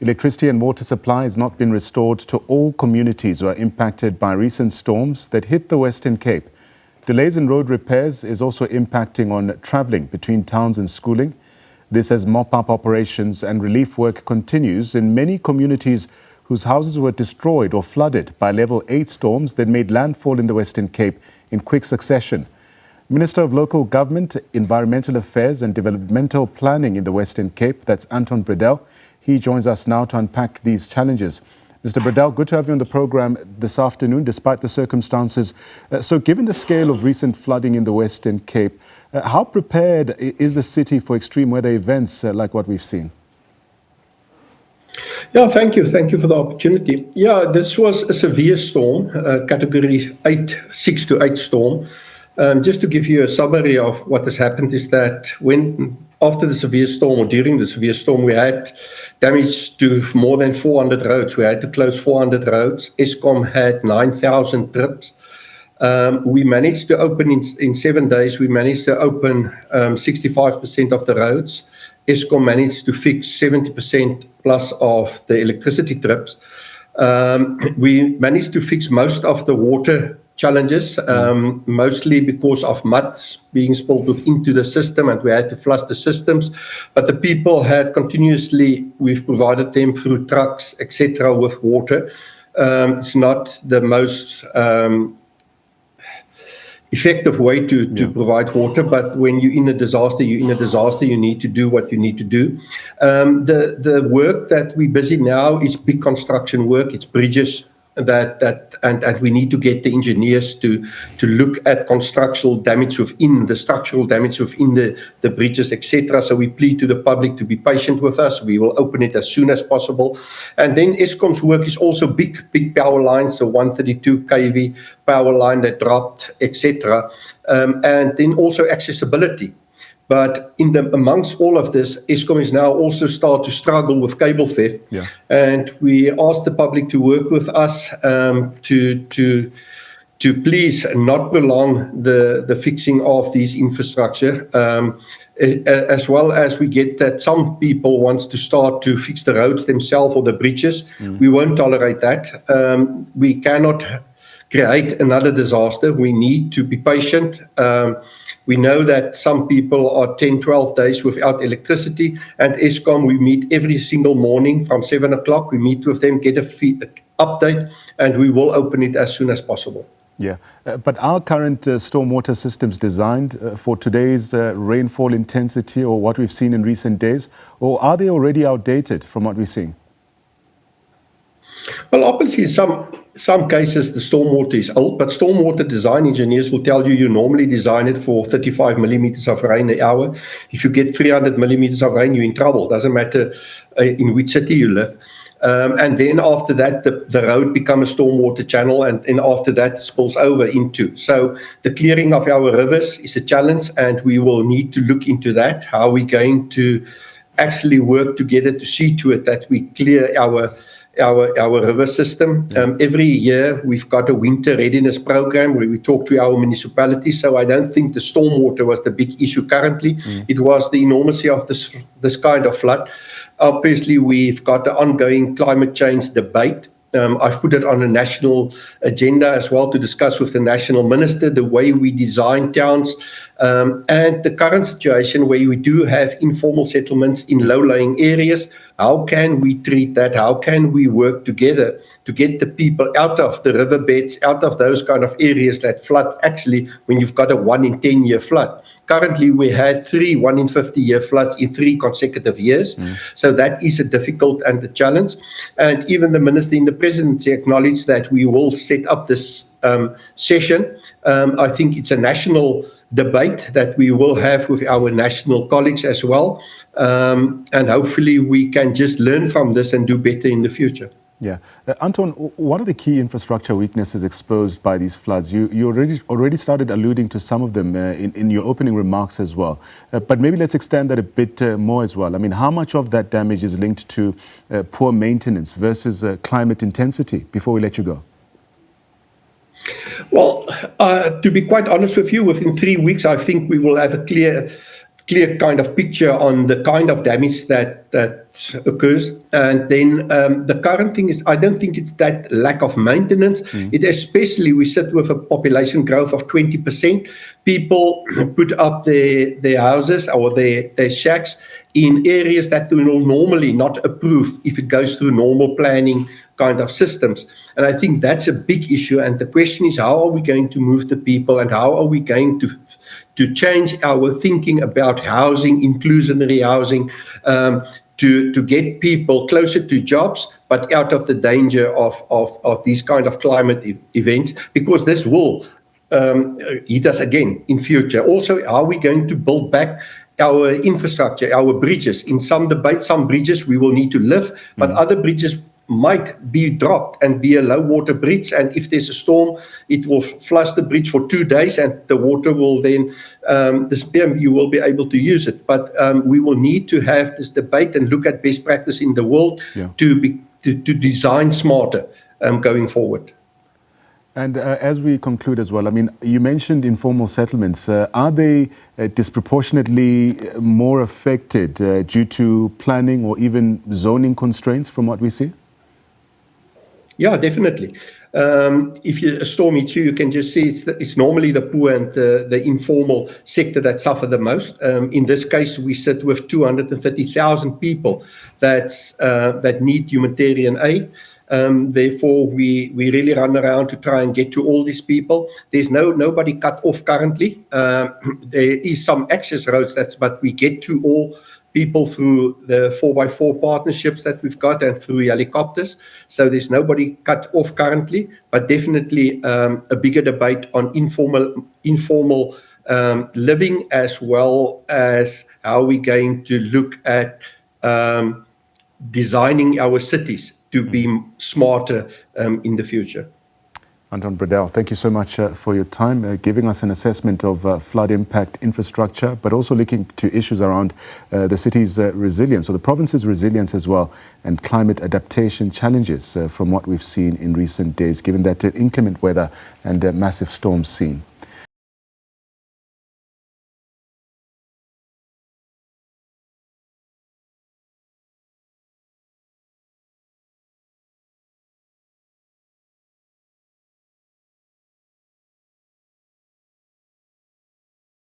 Electricity and water supply has not been restored to all communities who are impacted by recent storms that hit the Western Cape. Delays in road repairs is also impacting on travelling between towns and schooling. This as mop-up operations and relief work continues in many communities whose houses were destroyed or flooded by level 8 storms that made landfall in the Western Cape in quick succession. Minister of Local Government, Environmental Affairs and Developmental Planning in the Western Cape, that's Anton Bredell. He joins us now to unpack these challenges. Mr. Bredell, good to have you on the program this afternoon, despite the circumstances. So given the scale of recent flooding in the Western Cape, how prepared is the city for extreme weather events like what we've seen? Yeah, thank you. Thank you for the opportunity. Yeah, this was a severe storm, category 6 to 8 storm. Just to give you a summary of what has happened is that after the severe storm or during the severe storm, we had damage to more than 400 roads. We had to close 400 roads. Eskom had 9,000 trips. We managed to open in 7 days, we managed to open 65% of the roads. Eskom managed to fix 70% plus of the electricity trips. We managed to fix most of the water challenges, mostly because of mud being spilled into the system and we had to flush the systems. But the people had we've provided them through trucks, etc. with water. It's not the most effective way to provide water, but when you're in a disaster, you need to do what you need to do. The work that we're busy now is big construction work, it's bridges, and we need to get the engineers to look at structural damage within the bridges, etc. So we plead to the public to be patient with us. We will open it as soon as possible. And then Eskom's work is also big power lines, so 132 kV power line that dropped, etc. And then also accessibility. But amongst all of this, Eskom is now also start to struggle with cable theft. Yeah. And we ask the public to work with us to please not prolong the fixing of these infrastructure. As well as we get that some people wants to start to fix the roads themselves or the bridges. We won't tolerate that. We cannot create another disaster. We need to be patient. We know that some people are 10, 12 days without electricity, and Eskom, we meet every single morning from 7 o'clock. We meet with them, get an update, and we will open it as soon as possible. Yeah, but are current stormwater systems designed for today's rainfall intensity or what we've seen in recent days, or are they already outdated from what we're seeing? Well, obviously, in some cases, the stormwater is old, but stormwater design engineers will tell you normally design it for 35 millimeters of rain an hour. If you get 300 millimeters of rain, you're in trouble. Doesn't matter in which city you live. And then after that, the road becomes a stormwater channel, and after that, it spills over into. So the clearing of our rivers is a challenge, and we will need to look into that, how we're going to actually work together to see to it that we clear our river system. Every year we've got a winter readiness program where we talk to our municipalities. So I don't think the stormwater was the big issue currently. It was the enormity of this kind of flood. Obviously, we've got the ongoing climate change debate. I've put it on a national agenda as well to discuss with the national minister the way we design towns and the current situation where we do have informal settlements in low-lying areas. How can we treat that? How can we work together to get the people out of the riverbeds, out of those kind of areas that flood actually when you've got a 1 in 10 year flood? Currently, we had 3 1 in 50 year floods in 3 consecutive years. So that is a difficult and a challenge. And even the minister in the presidency acknowledged that we will set up this session. I think it's a national debate that we will have with our national colleagues as well. And hopefully we can just learn from this and do better in the future. Yeah. Anton, what are the key infrastructure weaknesses exposed by these floods? You already started alluding to some of them in your opening remarks as well. But maybe let's extend that a bit more as well. I mean, how much of that damage is linked to poor maintenance versus climate intensity before we let you go? Well, to be quite honest with you, within 3 weeks, I think we will have a clear clear kind of picture on the kind of damage that occurs. And then the current thing is, I don't think it's that lack of maintenance. It especially, we sit with a population growth of 20%. People put up their houses or their shacks in areas that will normally not approve if it goes through normal planning kind of systems. And I think that's a big issue. And the question is, how are we going to move the people, and how are we going to change our thinking about housing, inclusionary housing, to get people closer to jobs, but out of the danger of these kind of climate events, because this will hit us again in future. Also, are we going to build back our infrastructure, our bridges? In some debates, some bridges we will need to lift, but other bridges might be dropped and be a low water bridge, and if there's a storm, it will flush the bridge for 2 days and the water will then disappear. You will be able to use it, but we will need to have this debate and look at best practice in the world to design smarter going forward. And as we conclude as well, I mean, you mentioned informal settlements. Are they disproportionately more affected due to planning or even zoning constraints from what we see? Yeah, definitely. If a storm hits you, you can just see it's normally the poor and the informal sector that suffer the most. In this case, we sit with 230,000 people that need humanitarian aid. Therefore, we really run around to try and get to all these people. There's nobody cut off currently. There is some access roads, but we get to all people through the 4x4 partnerships that we've got and through helicopters. So there's nobody cut off currently, but definitely a bigger debate on informal living, as well as how we're going to look at designing our cities to be smarter in the future. Anton Bredell, thank you so much for your time, giving us an assessment of flood impact infrastructure, but also looking to issues around the city's resilience, or the province's resilience as well, and climate adaptation challenges from what we've seen in recent days, given that inclement weather and massive storms seen.